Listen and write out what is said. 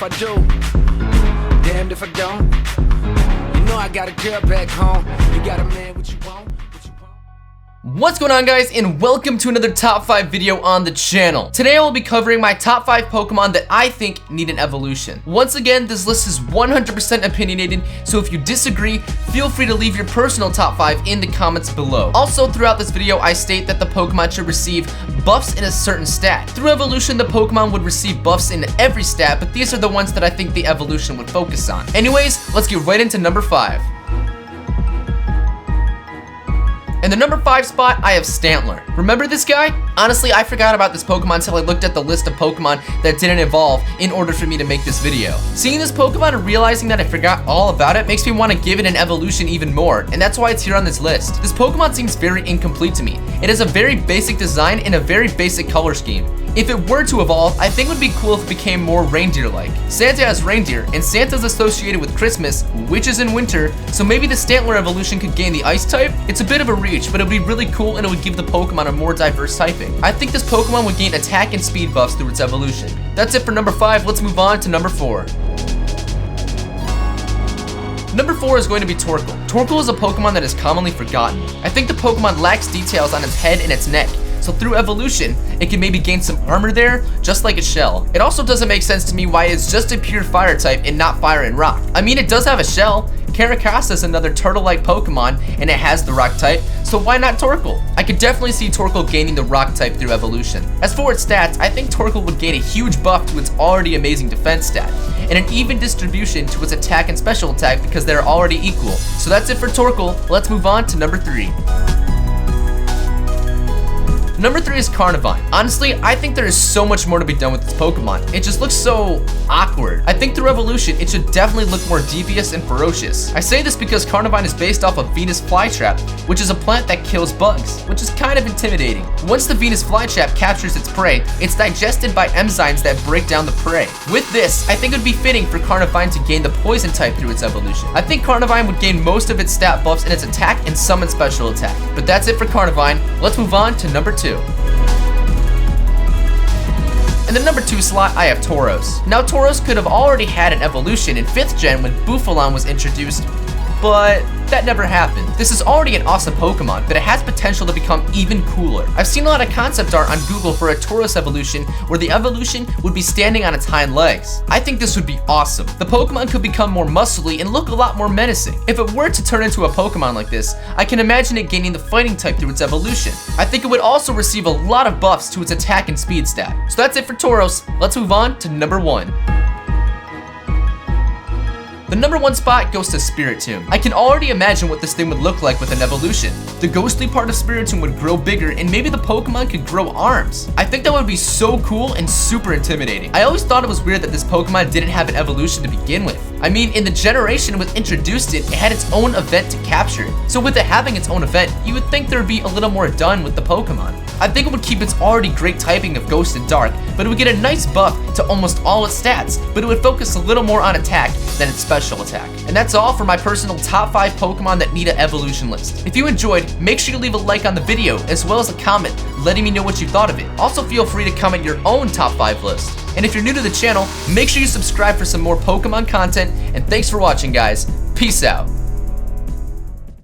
if I do, damned if I don't. You know I got a girl back home. You got a man, what you want? What's going on, guys, and welcome to another top 5 video on the channel. Today I will be covering my top 5 Pokemon that I think need an evolution. Once again, this list is 100% opinionated, so if you disagree, feel free to leave your personal top 5 in the comments below. Also, throughout this video, I state that the Pokemon should receive buffs in a certain stat. Through evolution, the Pokemon would receive buffs in every stat, but these are the ones that I think the evolution would focus on. Anyways, let's get right into number 5. In the number 5 spot, I have Stantler. Remember this guy? Honestly, I forgot about this Pokemon until I looked at the list of Pokemon that didn't evolve in order for me to make this video. Seeing this Pokemon and realizing that I forgot all about it makes me want to give it an evolution even more, and that's why it's here on this list. This Pokemon seems very incomplete to me. It has a very basic design and a very basic color scheme. If it were to evolve, I think it would be cool if it became more reindeer-like. Santa has reindeer, and Santa's associated with Christmas, which is in winter, so maybe the Stantler evolution could gain the ice type. It's a bit of a reach, but it would be really cool and it would give the Pokemon a more diverse typing. I think this Pokemon would gain attack and speed buffs through its evolution. That's it for number 5, let's move on to number 4. Number 4 is going to be Torkoal. Torkoal is a Pokemon that is commonly forgotten. I think the Pokemon lacks details on its head and its neck, so through evolution, it can maybe gain some armor there, just like its shell. It also doesn't make sense to me why it's just a pure fire type and not fire and rock. I mean, it does have a shell. Caracasa is another turtle-like Pokemon, and it has the rock type, so why not Torkoal? I could definitely see Torkoal gaining the rock type through evolution. As for its stats, I think Torkoal would gain a huge buff to its already amazing defense stat, and an even distribution to its attack and special attack because they're already equal. So that's it for Torkoal. Let's move on to number 3. Number 3 is Karnavine. Honestly, I think there is so much more to be done with this Pokemon. It just looks so awkward. I think through evolution, it should definitely look more devious and ferocious. I say this because Karnavine is based off of Venus Flytrap, which is a plant that kills bugs, which is kind of intimidating. Once the Venus Flytrap captures its prey, it's digested by enzymes that break down the prey. With this, I think it would be fitting for Karnavine to gain the poison type through its evolution. I think Karnavine would gain most of its stat buffs in its attack and some in special attack. But that's it for Karnavine. Let's move on to number 2. In the number 2 slot, I have Toros. Now, Toros could have already had an evolution in 5th gen when Bufalon was introduced, but that never happened. This is already an awesome Pokemon, but it has potential to become even cooler. I've seen a lot of concept art on Google for a Toros evolution where the evolution would be standing on its hind legs. I think this would be awesome. The Pokemon could become more muscly and look a lot more menacing. If it were to turn into a Pokemon like this, I can imagine it gaining the fighting type through its evolution. I think it would also receive a lot of buffs to its attack and speed stat. So that's it for Toros. Let's move on to number 1. The number 1 spot goes to Spiritomb. I can already imagine what this thing would look like with an evolution. The ghostly part of Spiritomb would grow bigger and maybe the Pokemon could grow arms. I think that would be so cool and super intimidating. I always thought it was weird that this Pokemon didn't have an evolution to begin with. I mean, in the generation it introduced it, it had its own event to capture it. So with it having its own event, you would think there would be a little more done with the Pokemon. I think it would keep its already great typing of Ghost and Dark, but it would get a nice buff to almost all its stats, but it would focus a little more on attack than its special attack. And that's all for my personal top 5 Pokemon that need an evolution list. If you enjoyed, make sure you leave a like on the video as well as a comment letting me know what you thought of it. Also feel free to comment your own top 5 list. And if you're new to the channel, make sure you subscribe for some more Pokemon content, and thanks for watching, guys. Peace out.